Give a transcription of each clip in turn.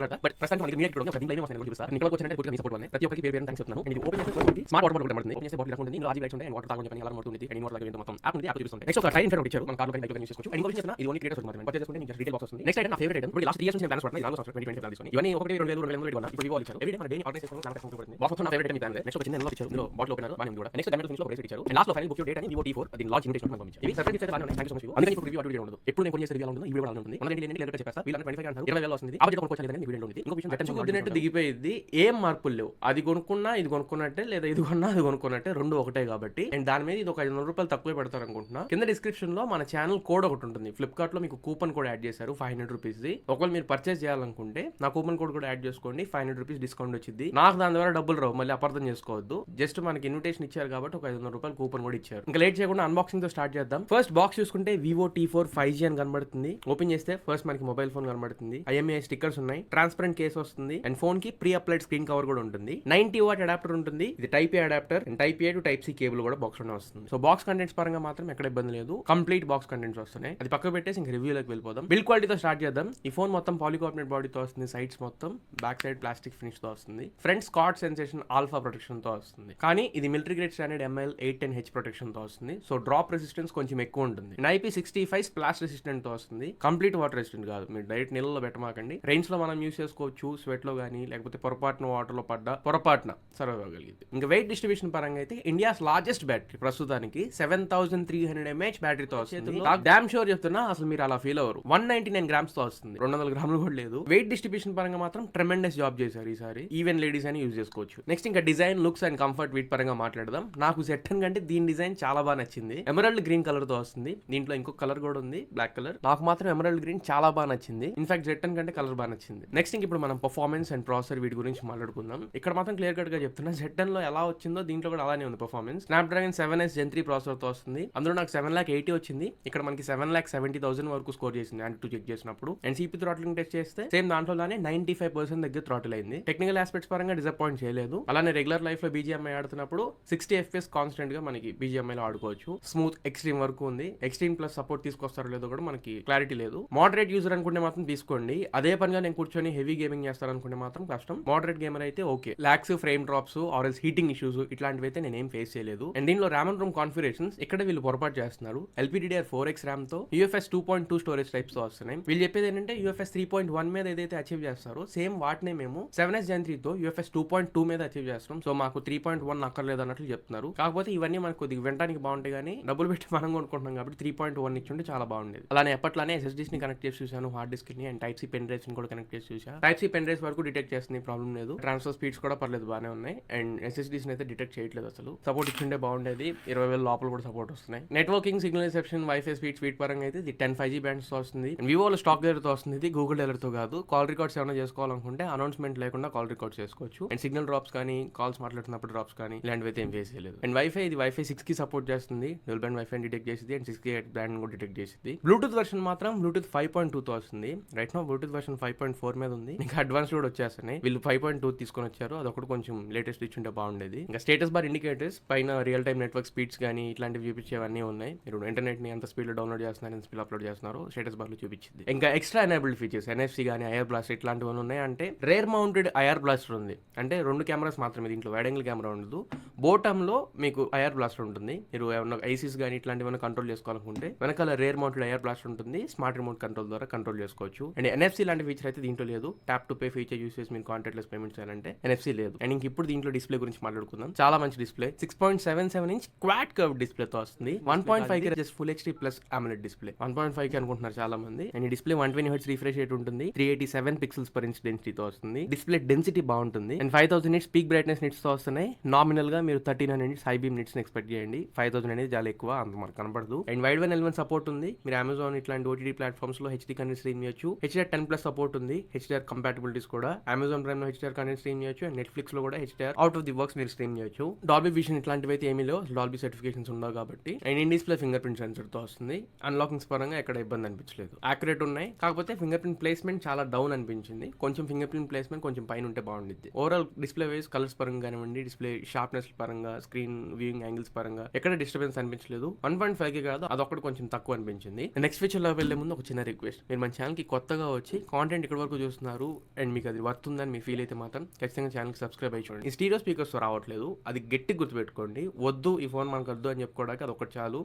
But ప్రస్తుతానికి మనకి immediate ఒక దీంట్లో ఏమొస్తాయి చూపిస్తా నేను ఇక్కడ వచ్చానంటే పూర్తిగా మీ సపోర్ట్ వల్లనే ప్రతి ఒక్కరికి పేరు థాంక్స్ చెప్తున్నాను నేను ఓపెన్ చేస్తే ఫస్ట్ స్మార్ట్ వాటర్ బాటిల్ కనబడుతుంది ఓపెన్ చేస్తే బాటిల్ రాకుండా ఇందులో ఆజీ లైట్స్ ఉంటాయి అండ్ వాటర్ తాగొని చెప్పని అలా ఉంటుంది అండ్ వాటర్ తాగే మొత్తం యాప్ ఉంది యాప్ చూపిస్తుంది నెక్స్ట్ ఒక టైం ఫెయిర్ ఇచ్చారు మన కార్లో కనెక్ట్ చేసుకోవచ్చు అండ్ ఇంకో విషయం ఇది ఓన్లీ క్రియేటర్స్ మాత్రమే పర్చేస్ చేసుకుంటే నీకు రీటైల్ బాక్స్ వస్తుంది నెక్స్ట్ ఐటమ్ నా ఫేవరెట్ ఐటమ్ ఇప్పుడు లాస్ట్ 3 ఇయర్స్ నుంచి ప్లాన్స్ పడుతున్నాయి లాస్ట్ 2020 ప్లాన్ తీసుకొని ఇవన్నీ ఒకటి 2000 కొన్నా ఇప్పుడు వివో ఇచ్చారు ఎవ్రీ డే మన డైలీ ఆర్గనైజ్ చేసుకుంటాం నాకు పడుతుంది బాక్స్ నా ఫేవరెట్ ఐటమ్ ప్లాన్ నెక్స్ట్ ఒక చిన్న ఎన్వలప్ ఇచ్చారు ఇందులో బాటిల్ ఓపెనర్ బాగా ఉంది నెక్స్ట్ డైమండ్ ఫినిష్ లో ప్రైస్ ఇచ్చారు అండ్ లాస్ట్ లో ఫైనల్ బుక్ యూ డేట్ అని వివో T4 అది లాంచ్ ఇన్విటేషన్ మనకు పంపించారు ఇవి సర్ప్రైజ్ ఇచ్చారు బాగా థాంక్స్ సో మచ్ అందుకని ఇప్పుడు రివ్యూ అటు ఉండదు ఎప్పుడు నేను కొన్ని చేసే రివ్యూ ఉంటుంది ఈ వీడియో అలా ఉంటుంది మన ఏంటి క్లియర్ చెప్పేస్తా వీళ్ళని 25 అంటారు 20,000 వస్తుంది ఆ బడ్జెట్ కొనుక్కోవచ్చు లేదని వీడియో ఉంటుంది ఇంకో విషయం జెట్టన్ కుదిరినట్టు దిగిపోయింది. ఏం మార్పులు లేవు. అది కొనుక్కున్నా ఇది కొనుక్కున్నట్టే, లేదా ఇది కొన్నా అది కొనుక్కున్నట్టే, రెండు ఒకటే కాబట్టి. అండ్ దాని మీద ఇది ఒక 500 రూపాయలు తక్కువే పెడతారు అనుకుంటున్నా. కింద డిస్క్రిప్షన్ లో మన ఛానల్ కోడ్ ఒకటి ఉంటుంది. ఫ్లిప్కార్ట్ లో మీకు కూపన్ కోడ్ యాడ్ చేశారు 500 రూపీస్ ది. ఒకవేళ మీరు పర్చేస్ చేయాలనుకుంటే నా కూపన్ కోడ్ కూడా యాడ్ చేసుకోండి, 500 రూపీస్ డిస్కౌంట్ వచ్చింది. నాకు దాని ద్వారా డబ్బులు రావు, మళ్ళీ అపార్థం చేసుకోవద్దు. జస్ట్ మనకి ఇన్విటేషన్ ఇచ్చారు కాబట్టి ఒక 500 రూపాయలు కూపన్ కూడా ఇచ్చారు. ఇంకా లేట్ చేయకుండా అన్బాక్సింగ్ తో స్టార్ట్ చేద్దాం. ఫస్ట్ బాక్స్ చూసుకుంటే వివో T4 5G అని కనబడుతుంది. ఓపెన్ చేస్తే ఫస్ట్ మనకి మొబైల్ ఫోన్ కనబడుతుంది. IMEI స్టిక్కర్స్ ఉన్నాయి, ట్రాన్స్పరెంట్ కేస్ వస్తుంది అండ్ ఫోన్ కి ప్రీ అప్లైడ్ స్క్రీన్ కవర్ కూడా ఉంటుంది. 90 వాట్ అడాప్టర్ ఉంటుంది. ఇది type A adapter and type A to type C cable కూడా బాక్స్ లోనే వస్తుంది. సో బాక్స్ కంటెంట్స్ పరంగా మాత్రం ఎక్కడ ఇబ్బంది లేదు, కంప్లీట్ బాక్స్ కంటెంట్స్ వస్తున్నాయి. అది పక్కకు పెట్టేసి ఇంక రివ్యూలోకి వెళ్ళిపోదాం. బిల్డ్ క్వాలిటీతో స్టార్ట్ చేద్దాం. ఈ ఫోన్ మొత్తం పాలికార్బోనేట్ బాడీతో వస్తుంది, సైడ్స్ మొత్తం బ్యాక్ సైడ్ ప్లాస్టిక్ ఫినిష్ తో వస్తుంది. Front Scott sensation alpha protection తో వస్తుంది, కానీ ఇది military grade standard ML810H protection తో వస్తుంది. సో డ్రాప్ రెసిస్టెన్స్ కొంచెం ఎక్కువ ఉంటుంది. IP65 స్ప్లాష్ రెసిస్టెంట్ తో వస్తుంది, కంప్లీట్ వాటర్ రెసిస్టెంట్ కాదు. మీరు డైరెక్ట్ నీళ్ళలో పెట్టమాకండి. రైన్స్ లో మనం యూస్ చేసుకోవచ్చు, స్వెట్ లో కానీ లేకపోతే పొరపాటున వాటర్ లో పడ్డా పొరపాటున సర్వైవ్ అవ్వగలిగింది. ఇంకా వెయిట్ డిస్ట్రిబ్యూషన్ పరంగా అయితే ఇండియాస్ లార్జెస్ట్ బ్యాటరీ ప్రస్తుతానికి 7300 mAh బ్యాటరీతో వస్తుంది. డామ్ షూర్ చెప్తున్నా, అసలు మీరు అలా ఫీల్ అవ్వరు. 199 గ్రామ్స్ తో వస్తుంది, 200 గ్రాములు కూడా లేదు. వెయిట్ డిస్ట్రిబ్యూషన్ పరంగా మాత్రం ట్రెమెండస్ జాబ్ చేశారు ఈసారి. ఈవెన్ లేడీస్ అని యూజ్ చేసుకోవచ్చు. నెక్స్ట్ ఇంకా డిజైన్, లుక్స్ అండ్ కంఫర్ట్ వీటి పరంగా మాట్లాడదాం. నాకు సెట్టన్ కంటే దీని డిజైన్ చాలా బాగా నచ్చింది. ఎమరాల్డ్ గ్రీన్ కలర్ తో వస్తుంది. దీంట్లో ఇంకొక కలర్ కూడా ఉంది, బ్లాక్ కలర్. నాకు మాత్రం ఎమరాల్డ్ గ్రీన్ చాలా బాగా నచ్చింది. ఇన్ఫాక్ట్ జెట్టన్ కంటే కలర్ బాగా నచ్చింది. నెక్స్ట్ ఇప్పుడు మనం పర్ఫార్మెన్స్ అండ్ ప్రాసెసర్ వీటి గురించి మాట్లాడుకుందాం. ఇక్కడ మాత్రం క్లియర్ కట్ గా చెప్తున్నా, జెట్టన్ లో ఎలా వచ్చిందో దీంట్లో కూడా అలానే ఉంది performance. Snapdragon 7S Gen 3 processor తో వస్తుంది. అందులో నాకు 780 వచ్చింది. ఇక్కడ మనకి 770,000 వరకు స్కోర్ చేసింది అంటూ చెక్ చేసినప్పుడు. అండ్ CPU థ్రాట్లింగ్ టెస్ట్ చేస్తే సేమ్ దాంట్లోనే 95% దగ్గర థ్రాటిల్ అయింది. టెక్నికల్ ఆస్పెక్ట్స్ పరంగా డిసప్పాయింట్ చేయలేదు. అలానే రెగ్యులర్ లైఫ్ లో BGMI ఆడుతున్నప్పుడు 60 FPS కాన్స్టెంట్ గా మనకి BGMI లో ఆడుకోవచ్చు. స్మూత్ ఎక్స్ట్రీమ్ వరకు ఉంది. ఎక్స్ట్రీమ్ ప్లస్ సపోర్ట్ తీసుకొస్తారో లేదో కూడా మనకి క్లారిటీ లేదు. మోడరేట్ యూజర్ అనుకుంటే మాత్రం తీసుకోండి. అదే పనిగా నేను కూర్చొని హెవీ గేమింగ్ చేస్తారనుకుంటే మాత్రం కష్టం. మోడరేట్ గేమర్ అయితే ఓకే. లాగ్స్, ఫ్రేమ్ డ్రాప్స్ ఆర్ఎల్స్ హీటింగ్ ఇష్యూస్ ఇట్లాంటివి అయితే నేనేం ఫేస్ చేయలేదు. అండ్ దీనిలో ర్యామ్ అండ్ రోమ్ కాన్ఫిగరేషన్స్ ఇక్కడ వీళ్ళు పొరపాటు చేస్తున్నారు. LPDDR4X ర్యామ్ తో UFS 2.2 స్టోరేజ్ టైప్స్ తో వస్తున్నాయి. వీళ్ళు చెప్పేది ఏంటంటే UFS 3.1 మీద ఏదైతే అచీవ్ చేస్తారో సేమ్ వాటినే మేము 7S Gen 3 తో UFS 2.2 మీద అచీవ్ చేస్తాం. సో మాకు 3.1 అక్కర్లేదు అన్నట్లు చెప్తున్నారు. కాకపోతే ఇవన్నీ మనకు కొద్దిగా వినడానికి బాగుంటాయి, కానీ డబ్బులు పెట్టి మనం కొనుక్కుంటున్నాం కాబట్టి 3.1 ఇచ్చుంటే చాలా బాగుండేది. అలానే ఎప్పట్లానే SSDs ని కనెక్ట్ చేసి చూసాను, హార్డ్ డిస్క్ ని and type C pen drives ని కూడా కనెక్ట్ చేసి చూసా. టైప్ సి పెన్ డ్రైవ్స్ వరకు డిటెక్ట్ చేస్తుంది, ప్రాబ్లం లేదు. ట్రాన్స్ఫర్ స్పీడ్స్ కూడా పర్లేదు, బాగానే ఉన్నాయి. అండ్ SSDs అయితే డిటెక్ట్ చేయట్లేదు. అసలు సపోర్ట్ ఇచ్చిండే బాగుండేది. 20,000 లోపల కూడా సపోర్ట్ వస్తున్నాయి. Networking, signal reception, wifi speed పరంగా అయితే ఇది 10 5G బ్యాండ్స్ తో వస్తుంది. వివోలో స్టాక్ డైలర్ తో వస్తుంది, ఇది గూగుల్ డైలర్ తో కాదు. కాల్ రికార్డ్స్ ఏమైనా చేసుకోవాలనుకుంటే అనౌన్స్మెంట్ లేకుండా కాల్ రికార్డ్స్ చేసుకోవచ్చు. అండ్ సిగ్నల్ డ్రాప్స్ కానీ, కాల్స్ మాట్లాడుతున్నప్పుడు డ్రాప్స్ కానీ ఇలాంటివి అయితే ఏం ఫేస్ చేయలేదు. అండ్ వైఫై, ఇది వైఫై 6 కి సపోర్ట్ చేస్తుంది. డ్యూల్ బ్యాండ్ వైఫై డిటెక్ట్ చేసింది అండ్ 6 బ్యాండ్ కూడా డిటెక్ట్ చేసింది. బ్లూటూత్ వర్షన్ మాత్రం బ్లూటూత్ 5.2 తో వస్తుంది. రైట్ నో బ్లూటూత్ వర్షన్ 5.4 మీద ఉంది. ఇంకా అడ్వాన్స్ కూడా వచ్చేస్తున్నాయి. వీళ్ళు 5.2 తీసుకొని వచ్చారు, అదొకటి కొంచెం లేటెస్ట్ ఇచ్చుంటే బాగుండేది. ఇంకా స్టేటస్ బార్ ఇండికేటర్స్ పైన రియల్ టైమ్ నెట్వర్క్ స్పీడ్స్ కానీ ఇట్లాంటివి చూపించేవన్నీ ఉన్నాయి. మీరు ఇంటర్నెట్ ని ఎంత స్పీడ్ లో డౌన్లోడ్ చేస్తున్నారు, ఎంత స్పీడ్ అప్లోడ్ చేస్తున్నారు, స్టేటస్ బార్ లో చూపించింది. ఇంకా ఎక్స్ట్రా ఎనేబుల్డ్ ఫీచర్స్ NFC కానీ ఐఆర్ బ్లాస్టర్ ఇట్లాంటివన్నీ ఉన్నాయి. అంటే రేర్ మౌంటెడ్ ఐఆర్ బ్లాస్టర్ ఉంది. అంటే 2 కెమెరాస్ మాత్రమే, దీంట్లో వైడ్ యాంగిల్ కెమెరా ఉండదు. బోటమ్ లో మీకు ఐఆర్ బ్లాస్టర్ ఉంటుంది. మీరు ఏమన్నా ఐసీస్ కానీ ఇట్లాంటివన్నీ కంట్రోల్ చేసుకోవాలనుకుంటే వెనకాల రేర్ మౌంటెడ్ ఐఆర్ బ్లాస్టర్ ఉంటుంది. స్మార్ట్ రిమోట్ కంట్రోల్ ద్వారా కంట్రోల్ చేసుకోవచ్చు. అండ్ NFC లాంటి ఫీచర్ అయితే దీంట్లో లేదు. Tap to pay feature use చేసి మీరు కాంటాక్ట్లెస్ పేమెంట్ చేయాలంటే NFC లేదు. అండ్ ఇంక ఇప్పుడు దీంట్లో డిస్ప్లే గురించి మాట్లాడుకుందాం. చాలా మంచి display, 6.77 inch quad curve display తో వస్తుంది. 1.5 కి just full HD plus AMOLED display. 1.5 కి అనుకుంటున్నారు చాలా మంది. అండ్ ఈ డిస్ప్లే 120 Hz రిఫ్రెష్ రేట్ ఉంటుంది. 387 పిక్సెల్స్ పర్ ఇంచ్ డెన్సిటీ తో వస్తుంది. డిస్ప్లే డెన్సిటీ బాగుంటుంది. And 5000 nits peak brightness nits తో వస్తున్నాయి. నామినల్ గా మీరు 1300 nits high beam nits expect చేయండి. 5000 అనేది చాలా ఎక్కువ, అంత మనకు కనపడదు. And wide one L1 support ఉంది. మీరు అమెజాన్ ఇట్లాంటి OTT ప్లాట్ఫామ్స్ లో HD కంటెంట్ స్ట్రీమ్ చేయొచ్చు. HDR10+ సపోర్ట్ ఉంది. HDR కంపాటబిలిటీస్ కూడా అమెజాన్ ప్రైమ్ లో HDR కంటెంట్ స్ట్రీమ్ చేయొచ్చు. అండ్ నెట్ఫ్లిక్స్ లో కూడా HDR out of the works మీరు స్ట్రీమ్ చేయొచ్చు. డాల్బీ విజన్ ఇట్లాంటివి అయితే ఏమీ లేవు, డాల్బీ సర్టిఫికేషన్స్ ఉండవు కాబట్టి. And in display finger print sensor తో వస్తుంది. అన్లాకింగ్స్ పరంగా ఎక్కడ ఇబ్బంది అనిపించలేదు, యాక్యురేట్ ఉన్నాయి. కాకపోతే ఫింగర్ ప్రింట్ ప్లేస్మెంట్ చాలా డౌన్ అనిపించింది. కొంచెం ఫింగర్ ప్రింట్ ప్లేస్మెంట్ కొంచెం పైన ఉంటే బాగుంటుంది. ఓవరాల్ డిస్ప్లే వైజ్ కలర్స్ పరంగా కానివ్వండి, డిస్ప్లే షార్ప్నెస్ పరంగా, స్క్రీన్ వ్యూయింగ్ యాంగిల్స్ పరంగా ఎక్కడ డిస్టర్బెన్స్ అనిపించలేదు. 1.5 కి కాదు, అదొకటి కొంచెం తక్కువ అనిపించింది. నెక్స్ట్ ఫీచర్ లో వెళ్లే ముందు ఒక చిన్న రిక్వెస్ట్, మీరు మన ఛానల్ కి కొత్తగా వచ్చి కాంటెంట్ ఇక్కడ వరకు చూస్తున్నారు అండ్ మీకు అది వర్త్ ఉందని మీ ఫీల్ అయితే మాత్రం ఖచ్చితంగా ఛానల్కి సబ్స్క్రైబ్ అయ్యి చూడండి. ఈ స్టీరియో స్పీకర్స్ రావట్లేదు, అది గట్టి గుర్తుపెట్టుకోండి. వద్దు ఈ ఫోన్ మనకు వద్దు అని చెప్పుకోవడానికి అది ఒకటి చాలు.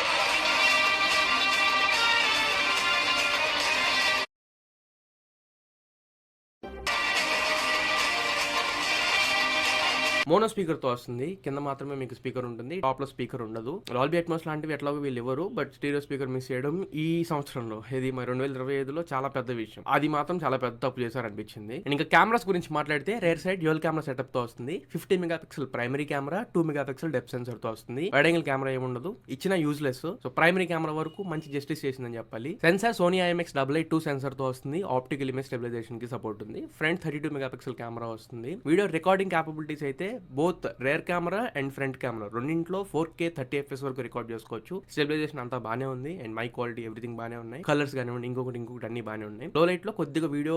మోనో స్పీకర్ తో వస్తుంది, కింద మాత్రమే మీకు స్పీకర్ ఉంటుంది, టాప్ లో స్పీకర్ ఉండదు. డాల్బీ అట్మాస్ లాంటివి ఎట్లాగో వీళ్ళు ఇవ్వరు, బట్ స్టీరియో స్పీకర్ మిస్ చేయడం ఈ సంవత్సరంలో ఇది 2025లో చాలా పెద్ద విషయం. అది మాత్రం చాలా పెద్ద తప్పు చేశారనిపించింది. ఇంకా కెమెరాస్ గురించి మాట్లాడితే rare side dual camera setup తో వస్తుంది. 50 megapixel primary camera, 2 megapixel depth sensor తో వస్తుంది. వైడ్ యాంగిల్ కెమెరా ఏముండదు, ఇచ్చిన యూజ్లెస్. సో ప్రైమరీ కెమెరా వరకు మంచి జస్టిస్ చేసిందని చెప్పాలి. సెన్సార్ సోనీ IMX882 సెన్సర్ తో వస్తుంది. ఆప్టికల్ ఇమేజ్ స్టెబిలైజేషన్ కి సపోర్ట్ ఉంది. ఫ్రంట్ 32 మెగాపిక్సెల్ కెమెరా వస్తుంది. వీడియో రికార్డింగ్ క్యాపబిలిటీస్ అయితే both rear camera and front camera రెండింటిలో 4K 30 FPS వరకు రికార్డ్ చేసుకోవచ్చు. స్టెబిలైజేషన్ అంతా బానే ఉంది అండ్ మై క్వాలిటీ ఎవ్రీథింగ్ బానే ఉన్నాయి. కలర్స్ కానివ్వండి ఇంకొకటి అన్ని బానే ఉన్నాయి. లో లైట్ లో కొద్దిగా వీడియో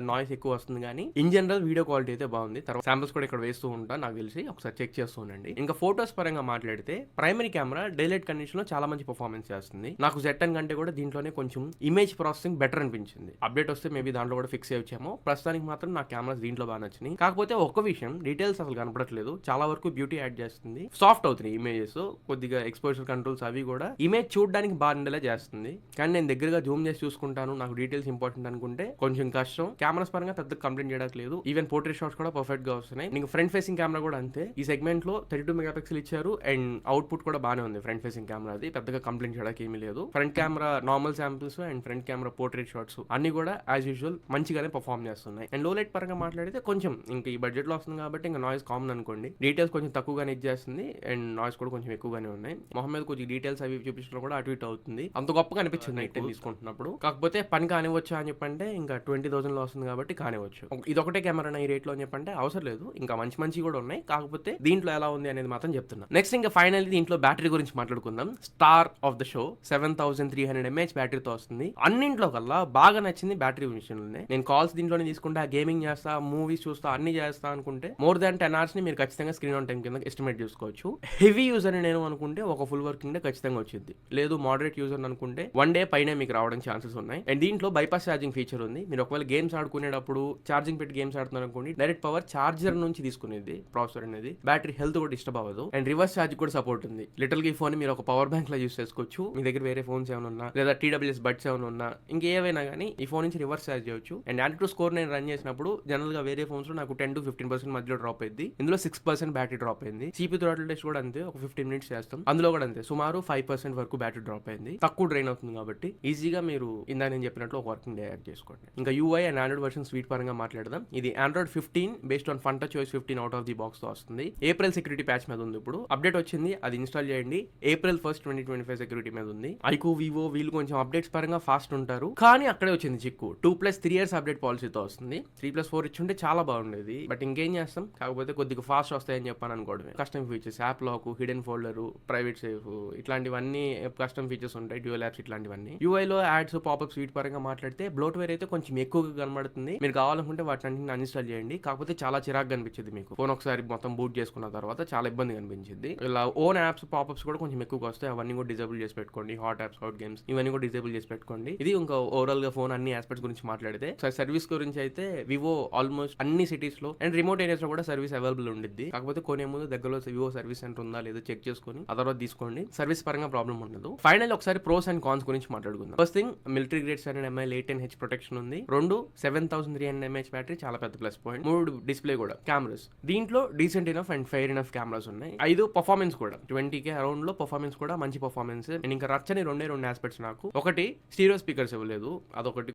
నాయిస్ ఎక్కువ వస్తుంది కానీ ఇన్ జనరల్ వీడియో క్వాలిటీ అయితే బాగుంది. తర్వాత శాంపిల్స్ కూడా ఇక్కడ వేస్తూ ఉంటా, నాకు తెలిసి ఒకసారి చెక్ చేస్తూ ఉండండి. ఇంకా ఫోటోస్ పరంగా మాట్లాడితే ప్రైమరీ కెమెరా డైలైట్ కండిషన్ లో చాలా మంచి పర్ఫార్మెన్స్ చేస్తుంది. నాకు Z10 కంటే కూడా దీంట్లోనే కొంచెం ఇమేజ్ ప్రాసెసింగ్ బెటర్ అనిపించింది. అప్డేట్ వస్తే మేబీ దాంట్లో కూడా ఫిక్స్ అయ్యామో. ప్రస్తుతానికి మాత్రం నాకు కెమెరాస్ దీంట్లో బాగా నచ్చినాయి. కాకపోతే ఒక్క విషయం, డీటెయిల్స్ అసలు కనపడట్లేదు. చాలా వరకు బ్యూటీ యాడ్ చేస్తుంది, సాఫ్ట్ అవుతుంది ఇమేజెస్, కొద్దిగా ఎక్స్పోజర్ కంట్రోల్స్ అవి కూడా ఇమేజ్ చూడడానికి బాగుండేలా చేస్తుంది. కానీ నేను దగ్గరగా జూమ్ చేసి చూసుకుంటాను, నాకు డీటెయిల్స్ ఇంపార్టెంట్ అనుకుంటే కొంచెం కష్టం. కెమెరాస్ పరంగా పెద్ద కంప్లైంట్ చేయడానికి లేదు. ఈవెన్ పోర్ట్రేట్ షాట్స్ కూడా పర్ఫెక్ట్ గా వస్తున్నాయి. ఇంకా ఫ్రంట్ ఫేసింగ్ కెమెరా కూడా అంతే. ఈ సెగ్మెంట్ లో 32 మెగాపిక్సెల్ ఇచ్చారు అండ్ అవుట్పుట్ కూడా బానే ఉంది. ఫ్రంట్ ఫేసింగ్ కెమెరా అది పెద్దగా కంప్లైంట్ చేయడానికి ఏమీ లేదు. Front camera normal samples and front camera portrait shots అన్ని కూడా యాజ్ యూజువల్ మంచిగానే పర్ఫార్మ్ చేస్తున్నాయి. అండ్ లో లైట్ పరంగా మాట్లాడితే కొంచెం ఇంకా ఈ బడ్జెట్ లో వస్తుంది కాబట్టి ఇంకా నాయిస్ కామన్ అనుకోండి. డీటెయిల్స్ కొంచెం తక్కువగానే ఇచ్చేస్తుంది అండ్ నాయిస్ కూడా కొంచెం ఎక్కువగానే ఉన్నాయి. మొహమ్మద్ కొంచెం డీటెయిల్స్ అవి చూపించడం కూడా అటు ఇటు అవుతుంది. అంత గొప్పగా అనిపించింది నైట్ తీసుకుంటున్నప్పుడు. కాకపోతే పని కానివచ్చు అని చెప్పంటే ఇంకా 20,000 లో వస్తుంది కాబట్టి కానివచ్చు. ఇది ఒకటే కెమెరా ఈ రేట్ లో అని చెప్పంటే అవసరం లేదు, ఇంకా మంచి కూడా ఉన్నాయి. కాకపోతే దీంట్లో ఎలా ఉంది అనేది మాత్రం చెప్తున్నా. నెక్స్ట్ ఇంకా ఫైనల్లీ దీంట్లో బ్యాటరీ గురించి మాట్లాడుకుందాం. Star of the show 7300 mAh బ్యాటరీతో వస్తుంది. అన్నింట్లో కల్లా బాగా నచ్చింది బ్యాటరీ విషయంలోనే. నేను కాల్స్ దీంట్లోనే తీసుకుంటా, గేమింగ్ చేస్తా, మూవీస్ చూస్తా, అన్ని చేస్తా అనుకుంటే మోర్ దాన్ 10 hours ని మీరు ఖచ్చితంగా స్క్రీన్ ఆన్ టైం కింద ఎస్టిమేట్ చేసుకోవచ్చు. హెవీ యూజర్ అని నేను అనుకుంటే ఒక ఫుల్ వర్కింగ్ డే ఖచ్చితంగా వచ్చింది. లేదు మోడరేట్ యూజర్ అనుకుంటే 1 day పైన మీకు రావడానికి ఛాన్సెస్ ఉన్నాయి. అండ్ దీంట్లో బైపాస్ ఛార్జింగ్ ఫీచర్ ఉంది. మీరు ఒకవేళ గేమ్స్ ఆడుకునేటప్పుడు ఛార్జింగ్ పెట్టి గేమ్స్ ఆడుతున్నారు అనుకోండి, డైరెక్ట్ పవర్ చార్జర్ నుంచి తీసుకునేది ప్రాసెసర్ అనేది. బ్యాటరీ హెల్త్ కూడా డిస్టర్బ్ అవ్వదు. అండ్ రివర్స్ ఛార్జ్ కూడా సపోర్ట్ ఉంది. లిటిల్ గా ఈ ఫోన్ మీరు ఒక పవర్ బ్యాంక్ లా యూస్ చేసుకోవచ్చు. మీ దగ్గర వేరే ఫోన్స్ ఏమైనా ఉన్నా లేదా TWS బడ్స్ ఏమైనా ఉన్నా ఇంకేవైనా కానీ ఈ ఫోన్ నుంచి రివర్స్ ఛార్జ్ చేయొచ్చు. అండ్ Antutu స్కోర్ నేను రన్ చేసినప్పుడు జనరల్ గా వేరే ఫోన్స్ లో నాకు 10 to 15% మధ్యలో డ్రాప్ అయింది. ఇందులో 6% బ్యాటరీ డ్రాప్ అయింది. CPU థ్రాటిల్ టెస్ట్ కూడా అంతే, ఒక 15 minutes చేస్తాం. అందులో కూడా అంతే, సుమారు 5% వరకు బ్యాటరీ డ్రాప్ అయింది. తక్కువ డ్రైన్ అవుతుంది కాబట్టి ఈజీగా మీరు ఇందాక నేను చెప్పినట్లు ఒక వర్కింగ్ డే యాడ్ చేసుకోండి. ఇంకా UI and Android version sweet పరంగా మాట్లాడదాం. ఇది Android 15 based on FunTouch OS 15 out of the box తో వస్తుంది. ఏప్రిల్ సెక్యూరిటీ ప్యాచ్ మీద ఉంది. ఇప్పుడు అప్డేట్ వచ్చింది, అది ఇన్స్టాల్ చేయండి. April 1st 2025 సెక్యూరిటీ మీద ఉంది. ఐకో వివో వీళ్ళు కొంచెం అప్డేట్స్ పరంగా ఫాస్ట్ ఉంటారు, కానీ అక్కడే వచ్చింది చిక్కు. 2+3 years అప్డేట్ పాలసీతో వస్తుంది. 3+4 ఇచ్చుంటే చాలా బాగుండేది, బట్ ఇంకేం చేస్తాం. కాకపోతే కొద్దిగా ఫాస్ట్ వస్తాయని చెప్పాను అనుకోవడమే. Custom features, app lock, hidden folder, private safe, ఇట్లాంటివన్నీ కస్టమ్ ఫీచర్స్ ఉంటాయి. డ్యూయల్ యాప్స్ ఇట్లాంటివన్నీ. UI లో యాడ్స్ పాపప్స్ వీటి పరంగా మాట్లాడితే బ్లోట్వేర్ అయితే కొంచెం ఎక్కువగా కనబడుతుంది. మీరు కావాలనుకుంటే వాటిని అన్ఇన్స్టాల్ చేయండి. కాకపోతే చాలా చిరాకు కనిపించింది మీకు. ఫోన్ ఒకసారి మొత్తం బూట్ చేసుకున్న తర్వాత చాలా ఇబ్బంది కనిపించింది. ఇలా ఓన్ యాప్స్ పాపప్స్ కూడా కొంచెం ఎక్కువగా వస్తాయి. అవన్నీ కూడా డిజేబుల్ చేసి పెట్టుకోండి. హాట్ యాప్స్, హాట్ గేమ్స్ ఇవన్నీ కూడా డిజేబుల్ చేసి పెట్టుకోండి. ఇది ఇంకా ఓవరాల్ గా ఫోన్ అన్ని ఆస్పెక్ట్స్ గురించి మాట్లాడితే సర్వీస్ గురించి అయితే వివో ఆల్మోస్ట్ అన్ని సిటీస్ లో అండ్ రిమోట్ ఏరియాస్ లో కూడా సర్వీస్ అవైలబుల్ ఉండిద్ది. కాకపోతే కొనే ముందు దగ్గరలో వివో సర్వీస్ సెంటర్ ఉందా లేదో చెక్ చేసుకొని ఆ తర్వాత తీసుకోండి. సర్వీస్ పరంగా ప్రాబ్లం ఉండదు. ఫైనల్ ఒకసారి ప్రోస్ అండ్ కాన్స్ గురించి మాట్లాడుకుందాం. First thing, military grade 7nm 810H protection ఉంది. 2 7300 mAh బ్యాటరీ చాలా పెద్ద ప్లస్ పాయింట్. 3 డిస్ప్లే కూడా. కెమెరాస్ దీంట్లో decent enough and fair enough cameras ఉన్నాయి. 5 పర్ఫార్మెన్స్ కూడా 20K అరౌండ్ లో పర్ఫార్మెన్స్ కూడా మంచి పర్ఫార్మెన్స్. అండ్ ఇంకా రచ్చని 2 ఆస్పెక్ట్స్ నాకు. ఒకటి స్టీరియో స్పీకర్స్ ఇవ్వలేదు, అదొకటి